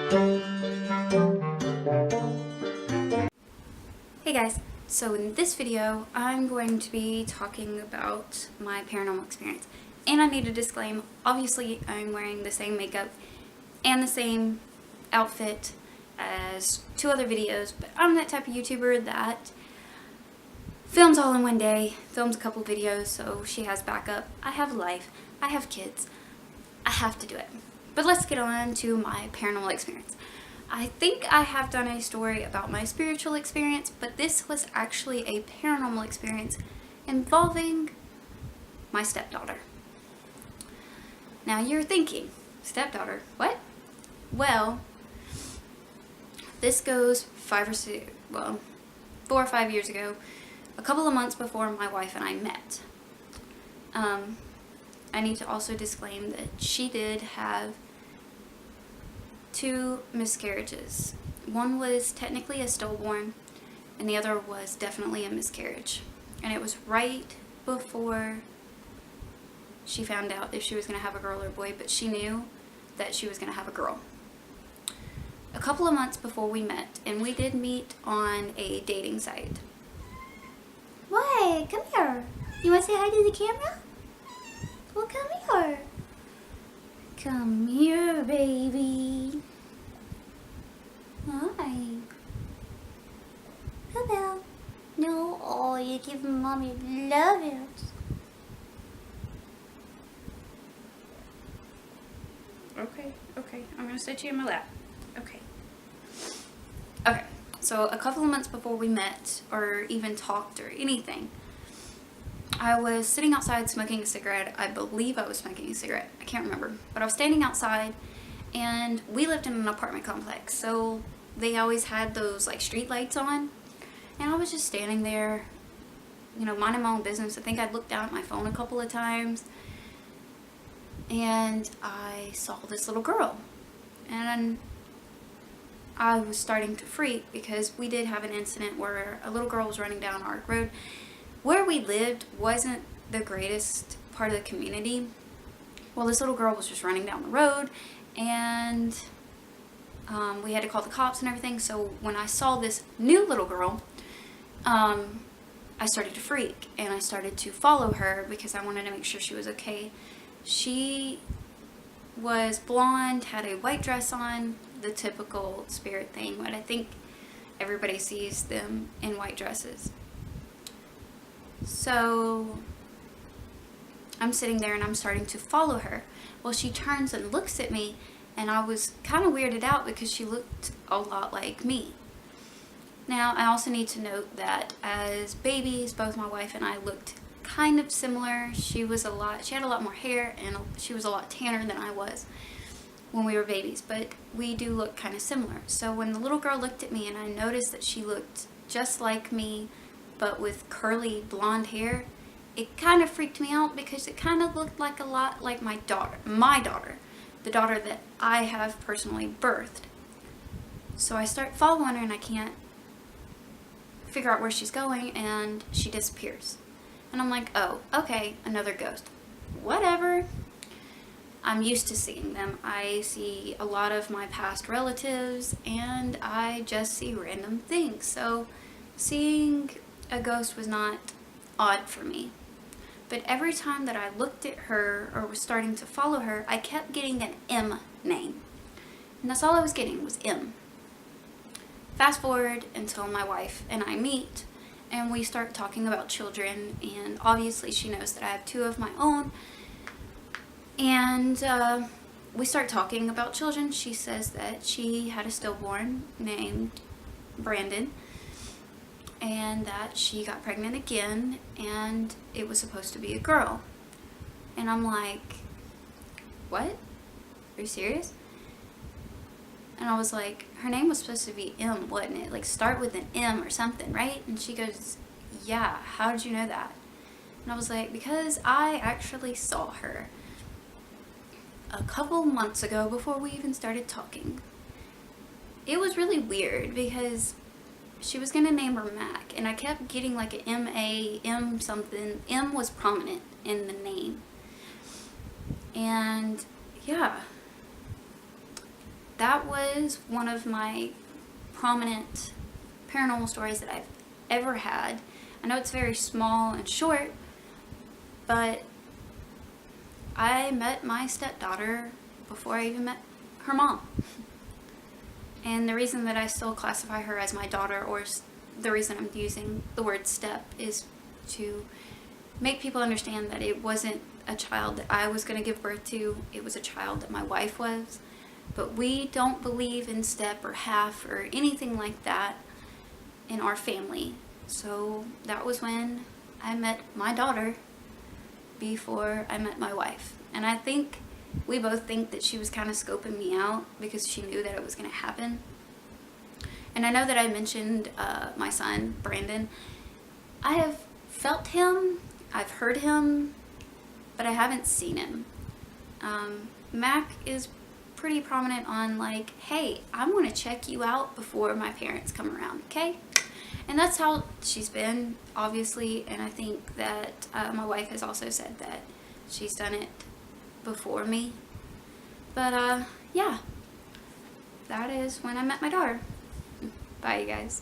Hey guys, so in this video I'm going to be talking about my paranormal experience, and I need to disclaim, obviously I'm wearing the same makeup and the same outfit as 2 other videos, but I'm that type of YouTuber that films all in one day, films a couple videos, so she has backup. I have life, I have kids, I have to do it. But let's get on to my paranormal experience. I think I have done a story about my spiritual experience, but this was actually a paranormal experience involving my stepdaughter. Now you're thinking, stepdaughter, what? Well, this goes 4 or 5 years ago, a couple of months before my wife and I met. I need to also disclaim that she did have 2 miscarriages. One was technically a stillborn, and the other was definitely a miscarriage. And it was right before she found out if she was going to have a girl or a boy, but she knew that she was going to have a girl. A couple of months before we met, and we did meet on a dating site. What? Come here. You want to say hi to the camera? Well, come here. Come here, baby. Hi. Hello. No, oh, you give mommy love it. Okay. I'm gonna sit you in my lap. Okay. So a couple of months before we met, or even talked, or anything, I was sitting outside smoking a cigarette. I believe I was smoking a cigarette. I can't remember. But I was standing outside, and we lived in an apartment complex, so they always had those like street lights on. And I was just standing there, you know, minding my own business. I think I'd looked down at my phone a couple of times, and I saw this little girl. And I was starting to freak because we did have an incident where a little girl was running down our road. Where we lived wasn't the greatest part of the community. Well, this little girl was just running down the road, and we had to call the cops and everything. So when I saw this new little girl, I started to freak, and I started to follow her because I wanted to make sure she was okay. She was blonde, had a white dress on, the typical spirit thing, but I think everybody sees them in white dresses. So I'm sitting there and I'm starting to follow her. Well, she turns and looks at me, and I was kind of weirded out because she looked a lot like me. Now, I also need to note that as babies, both my wife and I looked kind of similar. She had a lot more hair, and she was a lot tanner than I was when we were babies, but we do look kind of similar. So when the little girl looked at me and I noticed that she looked just like me, but with curly blonde hair, it kind of freaked me out because it kind of looked like a lot like my daughter, the daughter that I have personally birthed. So I start following her, and I can't figure out where she's going, and she disappears. And I'm like, oh, okay, another ghost. Whatever. I'm used to seeing them. I see a lot of my past relatives, and I just see random things. So seeing a ghost was not odd for me. But every time that I looked at her or was starting to follow her, I kept getting an M name. And that's all I was getting, was M. Fast forward until my wife and I meet, and we start talking about children, and obviously she knows that I have 2 of my own. And we start talking about children. She says that she had a stillborn named Brandon, and that she got pregnant again, and it was supposed to be a girl. And I'm like, what? Are you serious? And I was like, her name was supposed to be M, wasn't it? Like, start with an M or something, right? And she goes, yeah, how did you know that? And I was like, because I actually saw her a couple months ago before we even started talking. It was really weird because she was going to name her Mac, and I kept getting like an M-A, M something. M was prominent in the name. And yeah, that was one of my prominent paranormal stories that I've ever had. I know it's very small and short, but I met my stepdaughter before I even met her mom. And the reason that I still classify her as my daughter, or the reason I'm using the word step, is to make people understand that it wasn't a child that I was going to give birth to, it was a child that my wife was. But we don't believe in step or half or anything like that in our family. So that was when I met my daughter before I met my wife. And I think we both think that she was kind of scoping me out because she knew that it was going to happen. And I know that I mentioned my son, Brandon. I have felt him, I've heard him, but I haven't seen him. Mac is pretty prominent on like, hey, I'm going to check you out before my parents come around, okay? And that's how she's been, obviously, and I think that my wife has also said that she's done it before me. But yeah, that is when I met my daughter. Bye, you guys.